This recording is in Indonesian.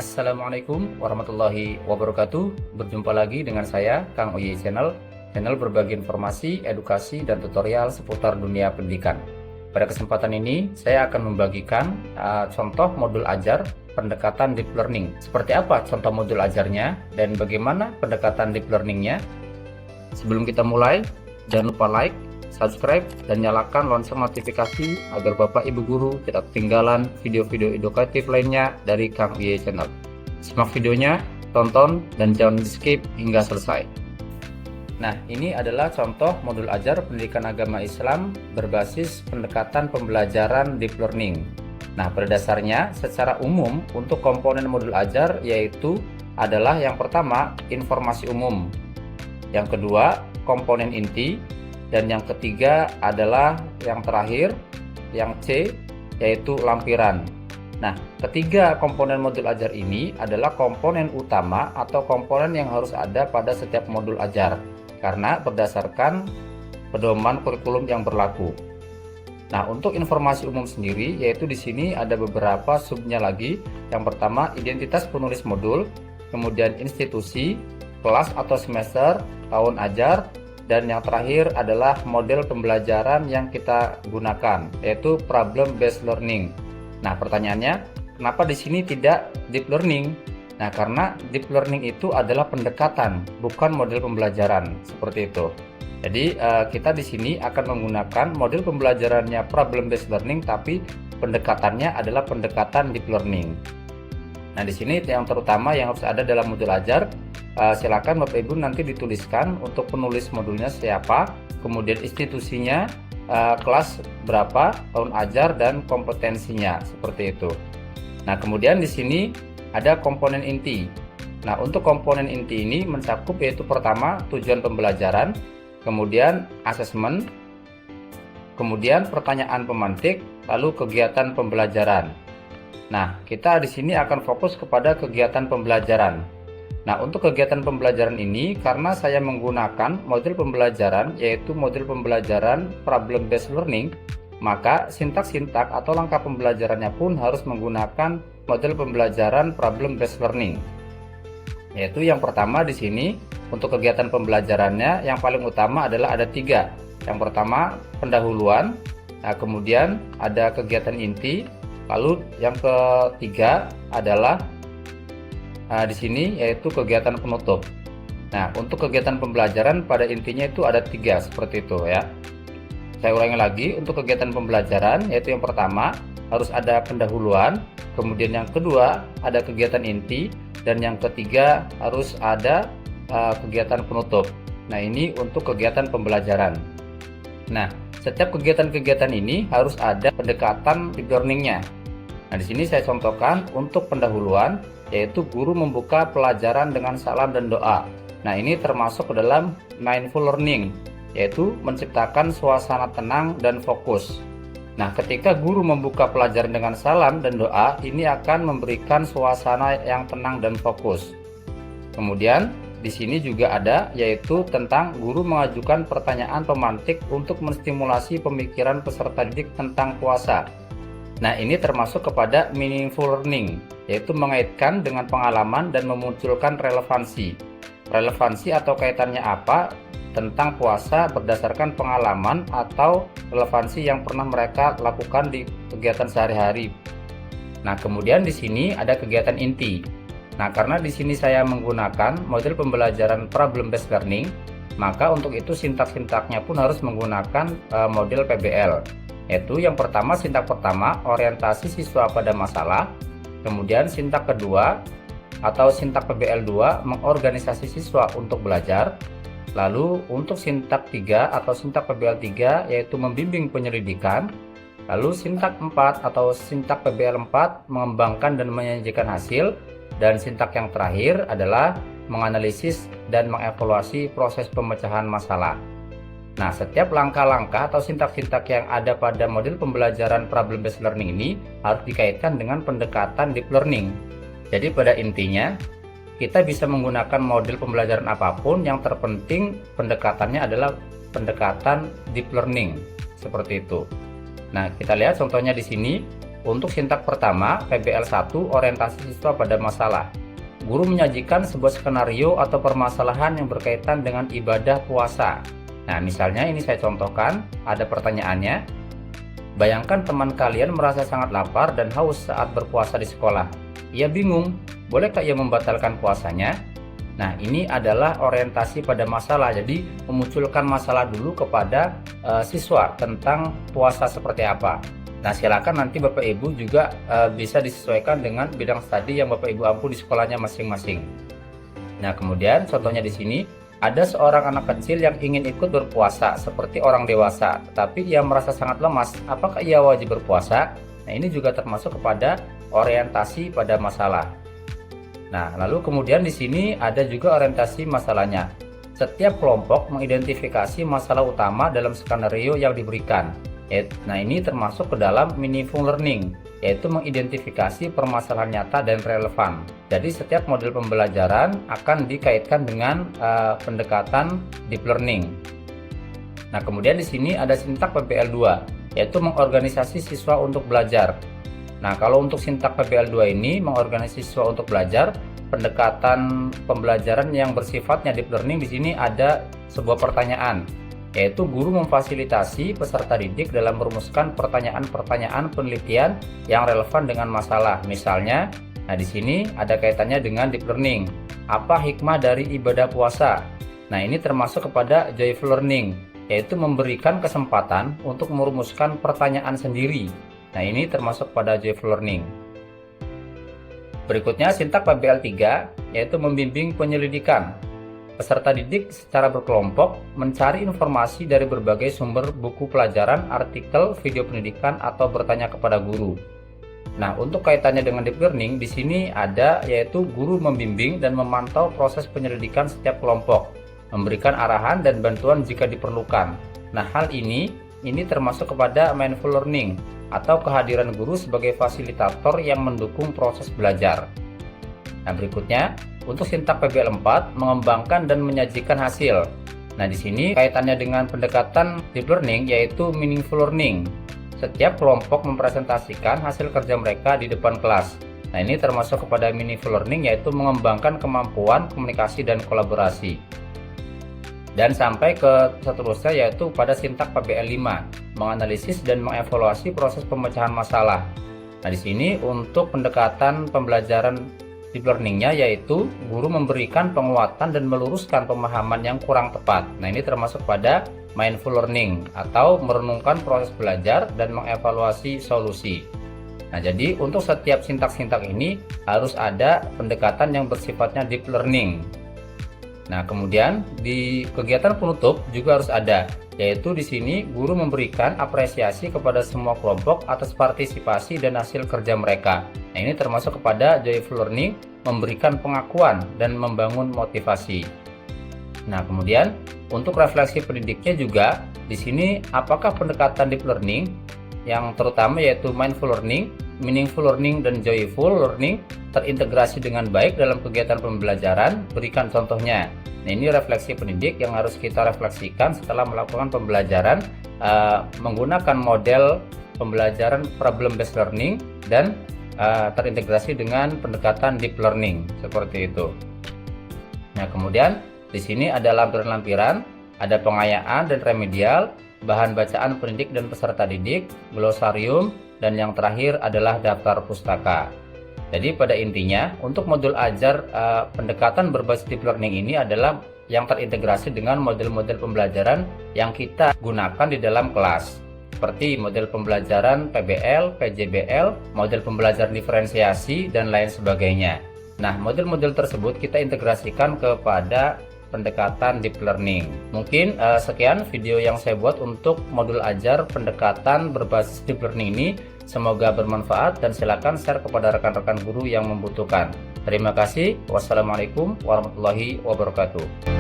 Assalamualaikum warahmatullahi wabarakatuh. Berjumpa lagi dengan saya, Kang Oye channel berbagi informasi, edukasi, dan tutorial seputar dunia pendidikan. Pada kesempatan ini, saya akan membagikan contoh modul ajar pendekatan deep learning. Seperti apa contoh modul ajarnya dan bagaimana pendekatan deep learningnya? Sebelum kita mulai, jangan lupa like, subscribe, dan nyalakan lonceng notifikasi agar Bapak Ibu Guru tidak ketinggalan video-video edukatif lainnya dari Kang Oye Channel. Simak videonya, tonton, dan jangan di skip hingga selesai. Nah, ini adalah contoh modul ajar pendidikan agama Islam berbasis pendekatan pembelajaran deep learning. Nah, pada dasarnya secara umum untuk komponen modul ajar yaitu adalah yang pertama informasi umum, yang kedua komponen inti, dan yang ketiga adalah yang terakhir, yang C, yaitu lampiran. Nah, ketiga komponen modul ajar ini adalah komponen utama atau komponen yang harus ada pada setiap modul ajar karena berdasarkan pedoman kurikulum yang berlaku. Nah, untuk informasi umum sendiri yaitu di sini ada beberapa subnya lagi. Yang pertama identitas penulis modul, kemudian institusi, kelas atau semester, tahun ajar, dan yang terakhir adalah model pembelajaran yang kita gunakan, yaitu problem based learning. Nah, pertanyaannya, kenapa di sini tidak deep learning? Nah, karena deep learning itu adalah pendekatan, bukan model pembelajaran, seperti itu. Jadi, kita di sini akan menggunakan model pembelajarannya problem based learning, tapi pendekatannya adalah pendekatan deep learning. Nah, di sini yang terutama yang harus ada dalam modul ajar, silakan Bapak Ibu nanti dituliskan untuk penulis modulnya siapa, kemudian institusinya, kelas berapa, tahun ajar, dan kompetensinya, seperti itu. Nah, kemudian di sini ada komponen inti. Nah, untuk komponen inti ini mencakup yaitu pertama tujuan pembelajaran, kemudian asesmen, kemudian pertanyaan pemantik, lalu kegiatan pembelajaran. Nah, kita di sini akan fokus kepada kegiatan pembelajaran. Nah, untuk kegiatan pembelajaran ini karena saya menggunakan model pembelajaran yaitu model pembelajaran problem based learning, maka sintak-sintak atau langkah pembelajarannya pun harus menggunakan model pembelajaran problem based learning. Yaitu yang pertama di sini untuk kegiatan pembelajarannya yang paling utama adalah ada 3. Yang pertama pendahuluan, nah, kemudian ada kegiatan inti, lalu yang ketiga adalah di sini yaitu kegiatan penutup. Nah, untuk kegiatan pembelajaran pada intinya itu ada 3 seperti itu ya. Saya ulangi lagi, untuk kegiatan pembelajaran yaitu yang pertama harus ada pendahuluan, kemudian yang kedua ada kegiatan inti, dan yang ketiga harus ada kegiatan penutup. Nah, ini untuk kegiatan pembelajaran. Nah, setiap kegiatan-kegiatan ini harus ada pendekatan deep learningnya. Nah, di sini saya contohkan untuk pendahuluan yaitu guru membuka pelajaran dengan salam dan doa. Nah, ini termasuk ke dalam mindful learning, yaitu menciptakan suasana tenang dan fokus. Nah, ketika guru membuka pelajaran dengan salam dan doa, ini akan memberikan suasana yang tenang dan fokus. Kemudian, di sini juga ada yaitu tentang guru mengajukan pertanyaan pemantik untuk menstimulasi pemikiran peserta didik tentang puasa. Nah, ini termasuk kepada meaningful learning, yaitu mengaitkan dengan pengalaman dan memunculkan relevansi. Relevansi atau kaitannya apa tentang puasa berdasarkan pengalaman atau relevansi yang pernah mereka lakukan di kegiatan sehari-hari. Nah, kemudian di sini ada kegiatan inti. Nah, karena di sini saya menggunakan model pembelajaran problem based learning, maka untuk itu sintak-sintaknya pun harus menggunakan model PBL. Yaitu yang pertama, sintak pertama orientasi siswa pada masalah, kemudian sintak kedua atau sintak PBL 2 mengorganisasi siswa untuk belajar, lalu untuk sintak 3 atau sintak PBL 3 yaitu membimbing penyelidikan, lalu sintak 4 atau sintak PBL 4 mengembangkan dan menyajikan hasil, dan sintak yang terakhir adalah menganalisis dan mengevaluasi proses pemecahan masalah. Nah, setiap langkah-langkah atau sintak-sintak yang ada pada model pembelajaran problem based learning ini harus dikaitkan dengan pendekatan deep learning. Jadi pada intinya kita bisa menggunakan model pembelajaran apapun, yang terpenting pendekatannya adalah pendekatan deep learning, seperti itu. Nah, kita lihat contohnya di sini. Untuk sintak pertama, PBL 1, orientasi siswa pada masalah. Guru menyajikan sebuah skenario atau permasalahan yang berkaitan dengan ibadah puasa. Nah, misalnya ini saya contohkan, ada pertanyaannya. Bayangkan teman kalian merasa sangat lapar dan haus saat berpuasa di sekolah. Ia bingung, bolehkah ia membatalkan puasanya? Nah, ini adalah orientasi pada masalah, jadi memunculkan masalah dulu kepada siswa tentang puasa seperti apa. Nah, silakan nanti Bapak Ibu juga bisa disesuaikan dengan bidang studi yang Bapak Ibu ampu di sekolahnya masing-masing. Nah, kemudian contohnya di sini ada seorang anak kecil yang ingin ikut berpuasa seperti orang dewasa, tetapi ia merasa sangat lemas. Apakah ia wajib berpuasa? Nah, ini juga termasuk kepada orientasi pada masalah. Nah, lalu kemudian di sini ada juga orientasi masalahnya. Setiap kelompok mengidentifikasi masalah utama dalam skenario yang diberikan. Nah, ini termasuk ke dalam meaningful learning, yaitu mengidentifikasi permasalahan nyata dan relevan. Jadi setiap model pembelajaran akan dikaitkan dengan pendekatan deep learning. Nah, kemudian di sini ada sintak PBL 2, yaitu mengorganisasi siswa untuk belajar. Nah, kalau untuk sintak PBL 2 ini mengorganisasi siswa untuk belajar, pendekatan pembelajaran yang bersifatnya deep learning di sini ada sebuah pertanyaan, yaitu guru memfasilitasi peserta didik dalam merumuskan pertanyaan-pertanyaan penelitian yang relevan dengan masalah. Misalnya, nah di sini ada kaitannya dengan deep learning. Apa hikmah dari ibadah puasa? Nah, ini termasuk kepada joyful learning, yaitu memberikan kesempatan untuk merumuskan pertanyaan sendiri. Nah, ini termasuk pada joyful learning. Berikutnya sintak PBL 3, yaitu membimbing penyelidikan. Peserta didik secara berkelompok mencari informasi dari berbagai sumber buku pelajaran, artikel, video pendidikan, atau bertanya kepada guru. Nah, untuk kaitannya dengan deep learning di sini ada, yaitu guru membimbing dan memantau proses penyelidikan setiap kelompok, memberikan arahan dan bantuan jika diperlukan. Nah, hal ini termasuk kepada mindful learning atau kehadiran guru sebagai fasilitator yang mendukung proses belajar. Nah, berikutnya untuk sintak PBL 4, mengembangkan dan menyajikan hasil. Nah, di sini kaitannya dengan pendekatan deep learning, yaitu meaningful learning. Setiap kelompok mempresentasikan hasil kerja mereka di depan kelas. Nah, ini termasuk kepada meaningful learning, yaitu mengembangkan kemampuan komunikasi dan kolaborasi. Dan sampai ke seterusnya, yaitu pada sintak PBL 5, menganalisis dan mengevaluasi proses pemecahan masalah. Nah, di sini untuk pendekatan pembelajaran deep learningnya, yaitu guru memberikan penguatan dan meluruskan pemahaman yang kurang tepat. Nah, ini termasuk pada mindful learning atau merenungkan proses belajar dan mengevaluasi solusi. Nah, jadi untuk setiap sintak-sintak ini harus ada pendekatan yang bersifatnya deep learning. Nah, kemudian di kegiatan penutup juga harus ada, yaitu di sini guru memberikan apresiasi kepada semua kelompok atas partisipasi dan hasil kerja mereka. Nah, ini termasuk kepada joyful learning, memberikan pengakuan dan membangun motivasi. Nah, kemudian untuk refleksi pendidiknya juga di sini apakah pendekatan deep learning yang terutama yaitu mindful learning, meaningful learning, dan joyful learning terintegrasi dengan baik dalam kegiatan pembelajaran? Berikan contohnya. Nah, ini refleksi pendidik yang harus kita refleksikan setelah melakukan pembelajaran menggunakan model pembelajaran problem based learning dan terintegrasi dengan pendekatan deep learning seperti itu. Nah, kemudian di sini ada lampiran-lampiran, ada pengayaan dan remedial, bahan bacaan pendidik dan peserta didik, glosarium, dan yang terakhir adalah daftar pustaka. Jadi pada intinya untuk modul ajar pendekatan berbasis deep learning ini adalah yang terintegrasi dengan model-model pembelajaran yang kita gunakan di dalam kelas, seperti model pembelajaran PBL, PJBL, model pembelajaran diferensiasi, dan lain sebagainya. Nah, model-model tersebut kita integrasikan kepada pendekatan deep learning. Mungkin sekian video yang saya buat untuk modul ajar pendekatan berbasis deep learning ini. Semoga bermanfaat dan silakan share kepada rekan-rekan guru yang membutuhkan. Terima kasih. Wassalamualaikum warahmatullahi wabarakatuh.